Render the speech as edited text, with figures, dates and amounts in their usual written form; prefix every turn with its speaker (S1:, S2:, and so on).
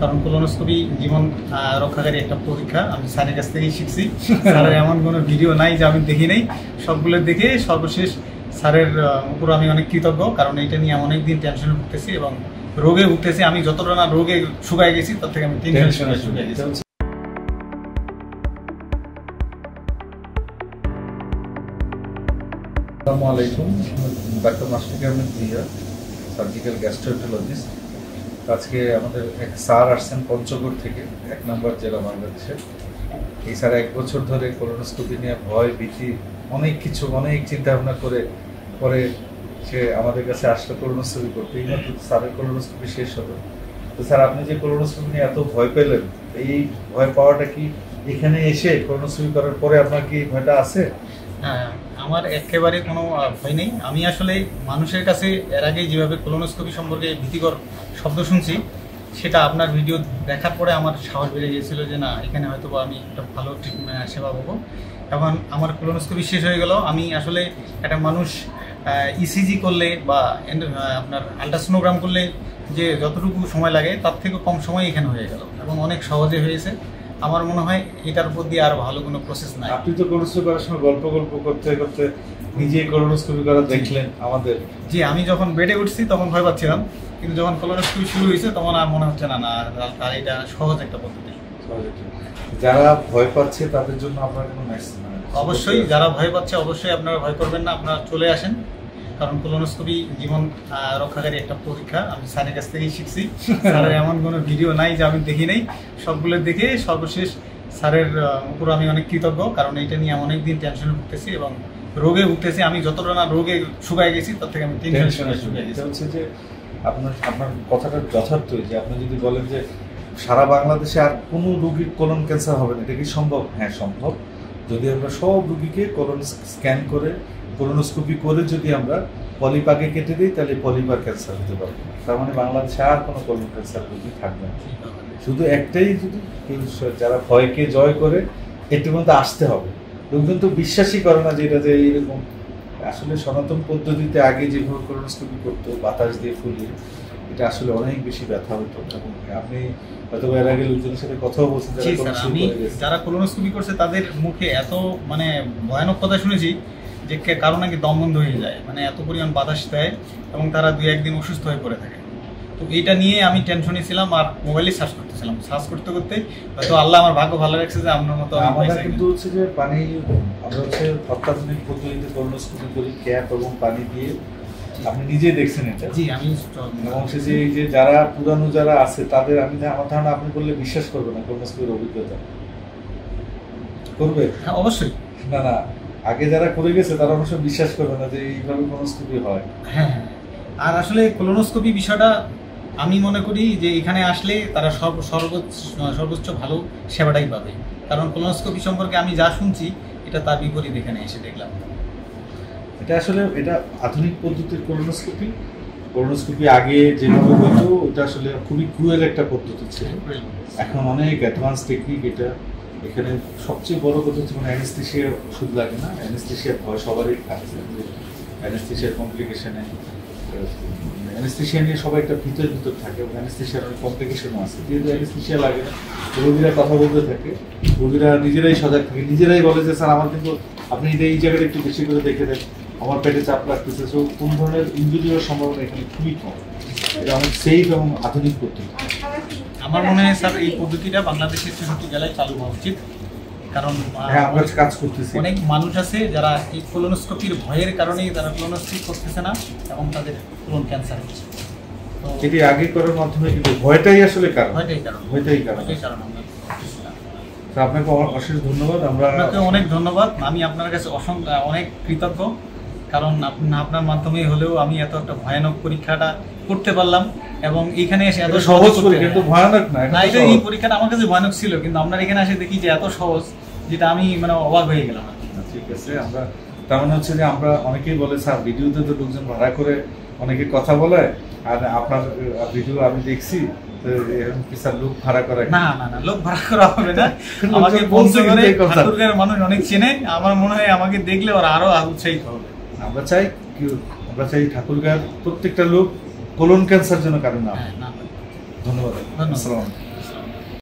S1: কারণ কোলোনোস্কোপি জীবন রক্ষাকারী একটা পরীক্ষা। আমি স্যারের কাছ থেকেই শিখছি। স্যারের এমন কোনো ভিডিও নাই যে আমি দেখি নাই, সবগুলো দেখে সর্বশেষ স্যারের উপর আমি অনেক কৃতজ্ঞ। কারণ এইটা নিয়ে আমি অনেকদিন টেনশনে ভুগতেছি এবং রোগে ভুগতেছি। আমি যতটা না রোগে শুকায় গেছি তার থেকে আমি টেনশনে শুকায় গেছি।
S2: আসসালামু আলাইকুম, doctor Mashfiq Ahmed Bhuiyan, surgical gastroenterologist. আজকে আমাদের এক স্যার আসছেন পঞ্চগড় থেকে, 1 নম্বর জেলা বাংলাদেশের। এই স্যার 1 বছর ধরে কোলোনোস্কোপি নিয়ে ভয় ভীতি অনেক চিন্তা ভাবনা করে পরে সে আমাদের কাছে আসলে কোলোনোস্কোপি করতে। এইমাত্র স্যারের কোলোনোস্কোপি শেষ হলো। তো স্যার, আপনি যে কোলোনোস্কোপি নিয়ে এত ভয় পেলেন, এই ভয় পাওয়াটা কি এখানে এসে কোলোনোস্কোপি করার পরে আপনার কি ভয়টা আছে?
S1: আমার একেবারে কোনো ভয় নেই। আমি আসলে মানুষের কাছে এর আগে যেভাবে কোলোনোস্কোপি সম্পর্কে ভীতিকর শব্দ শুনছি, সেটা আপনার ভিডিও দেখার পরে আমার সাহস বেড়ে গিয়েছিল যে না, এখানে হয়তো আমি একটা ভালো সেবা পাবো। এখন আমার কোলোনোস্কোপি শেষ হয়ে গেল। আমি আসলে একটা মানুষ ইসিজি করলে বা আপনার আল্ট্রাসোনোগ্রাম করলে যে যতটুকু সময় লাগে তার থেকে কম সময় এখানে হয়ে গেল এবং অনেক সহজে হয়েছে। আমার মনে হয় এটার উপর দিয়ে আর ভালো কোনো প্রসেস নাই।
S2: আপনি তো কোলোনোস্কোপি করার সময় গল্প করতে করতে নিজেই কোলোনোস্কোপি করা দেখলেন আমাদের।
S1: জি, আমি যখন বেডে উঠছি তখন ভয় পাচ্ছিলাম, কিন্তু যখন কোলোনোস্কোপি শুরু হয়েছে তখন আর মনে হচ্ছে না আর এটা সহজ একটা পদ্ধতি।
S2: যারা ভয় পাচ্ছে তাদের জন্য আপনার কোনো মেসেজ?
S1: অবশ্যই যারা ভয় পাচ্ছে অবশ্যই আপনারা ভয় করবেন না, আপনারা চলে আসেন। কারণ কোলোনোস্কোপি জীবন রক্ষাকারী একটা পরীক্ষা। আমি স্যারের কাছ থেকেই শিখছি। স্যারের এমন কোনো ভিডিও নাই যে আমি দেখি নাই, সবগুলো দেখে সর্বশেষ স্যারের উপর আমি অনেক কৃতজ্ঞ। কারণ এইটা নিয়ে আমি অনেকদিন টেনশনে ভুগতেছি এবং রোগে ভুগতেছি। আমি যতটা না রোগে শুকায় গেছি তার থেকে আমি টেনশনে শুকায় গেছি।
S2: হচ্ছে যে আপনার কথাটা যথার্থই, যে আপনি যদি বলেন যে সারা বাংলাদেশে আর কোনো রোগীর কোলন ক্যান্সার হবে না, এটা কি সম্ভব? হ্যাঁ, সম্ভব। যদি আমরা সব রোগীকে কোলন স্ক্যান করে কোলোনোস্কোপি করে যদি আমরা পলিপ আগে কেটে দিই, তাহলে পলিপার ক্যান্সার হতে পারবে। তার মানে বাংলাদেশে আর কোনো কোলন ক্যান্সার রোগী থাকবে না। শুধু একটাই, যদি যারা ভয়কে জয় করে এটার মধ্যে আসতে হবে। লোকজন তো বিশ্বাসই করে না যে এটা যে এইরকম। আসলে সনাতন পদ্ধতিতে আগে যেভাবে কোলোনোস্কোপি করতো বাতাস দিয়ে ফুলিয়ে, এটা আসলে অনেক বেশি ব্যথা হতো। এবং আপনি হয়তো এর আগে লোকজনের সাথে কথাও বলছেন
S1: যারা কোলোনোস্কোপি করছে তাদের মুখে এত ভয়ানক কথা শুনেছি যে কারো নাকি দম বন্ধ হয়ে যায়, এত পরিমাণ বাতাস দেয় এবং তারা 2-1 দিন অসুস্থ হয়ে পড়ে থাকে। তো এইটা নিয়ে আমি টেনশনে ছিলাম আর মোবাইলে সার্চ করতেছিলাম। সার্চ করতে হয়তো আল্লাহ আমার ভাগ্য ভালো রাখছে যে আপনার মতো
S2: আমাদের কিন্তু হচ্ছে যে পানি, আমরা হচ্ছে অত্যাধুনিক পদ্ধতিতে কোলোনোস্কোপি করি, ক্যাপ এবং পানি দিয়ে। আপনি নিজেই দেখছেন এটা?
S1: জি, আমি।
S2: এবং যে যারা পুরানো যারা আছে তাদের আমি আমার ধারণা আপনি বললে বিশ্বাস করবে না কোলোনোস্কোপির অভিজ্ঞতা করবে।
S1: হ্যাঁ, অবশ্যই।
S2: না, আগে যারা করে গেছে তারা অবশ্য বিশ্বাস করবে না যে এইভাবে কোলোনোস্কোপি হয়।
S1: হ্যাঁ, আর আসলে কোলোনোস্কোপি বিষয়টা আমি মনে করি যে এখানে আসলে তারা সর্বোচ্চ ভালো সেবাটাই পাবে। কারণ কোলোনোস্কোপি সম্পর্কে আমি যা শুনছি এটা তার বিপরীত এখানে এসে দেখলাম।
S2: এটা আসলে এটা আধুনিক পদ্ধতির কোলোনোস্কোপি আগে যেভাবে হতো ওটা আসলে খুবই ক্রুয়েল একটা পদ্ধতি ছিল। এখন অনেক অ্যাডভান্স টেকনিক এটা। এখানে সবচেয়ে বড় কথা হচ্ছে অ্যানেস্থেশিয়া ওষুধ লাগে না। অ্যানেস্থেশিয়ার ভয় সবারই থাকছে, অ্যানেস্থেশিয়ার কমপ্লিকেশনে অ্যানেস্থেশিয়া নিয়ে সবাই একটা ভিতর থাকে এবং অ্যানেস্থেশিয়ার অনেক কমপ্লিকেশনও আছে। যেহেতু অ্যানেস্থেশিয়া লাগে না, রোগীরা কথা বলতে থাকে, রোগীরা নিজেরাই সজাগ থাকে, নিজেরাই বলে যে স্যার আমার কিন্তু আপনি এই জায়গাটা একটু বেশি করে দেখে দেন, আমার পেটে চাপ লাগতেছে। সো কোন ধরনের ইনজুরি হওয়ার সম্ভাবনা এখানে খুবই কম। এটা অনেক সেফ এবং আধুনিক পদ্ধতি।
S1: আমার মনে হয় স্যার এই পদ্ধতিটা বাংলাদেশের ৬৬ জেলায় চালু হওয়া উচিত। কারণ
S2: আমরা কাজ করতেছি।
S1: অনেক মানুষ আছে যারা এই কোলোনোস্কোপির ভয়ের কারণেই তারা কোলোনোস্কোপি করতেছে না এবং তাদের কোলন ক্যান্সার হচ্ছে। তো
S2: এটি আগে করার মাধ্যমে কিন্তু ভয়টাই আসলে কারণ। আপনাকে অশেষ ধন্যবাদ।
S1: আপনাকে অনেক ধন্যবাদ। আমি আপনার কাছে অনেক কৃতজ্ঞ। কারণ আপনার মাধ্যমে হলেও আমি এত একটা ভয়ানক পরীক্ষাটা করতে পারলাম এবং এখানে এসে এত
S2: সহজ কিন্তু ভয়ানক না।
S1: এই পরীক্ষাটা আমার কাছে ভয়ানক ছিল, কিন্তু আপনার এখানে এসে দেখি যে এত সহজ, যেটা আমি অবাক হয়ে গেলাম।
S2: ঠিক আছে, আমরা তার মানে হচ্ছে যে আমরা অনেকেই বলে স্যার ভিডিওতে তো লোকজন ভাড়া করে অনেকে কথা বলে, আর আপনার ভিডিও আমি দেখছি লোক ভাড়া করা
S1: না, লোক ভাড়া করা হবে না। আমাকে বলতে পারে ঠাকুরগাঁওয়ের মানুষ অনেক চেনে, আমার মনে হয় আমাকে দেখলে ওরা আরো উৎসাহিত হবে।
S2: আমরা চাই ঠাকুরগাঁওয়ের প্রত্যেকটা লোক কোলন ক্যান্সার জন্য কারণ না।
S1: ধন্যবাদ।
S2: আসসালাম।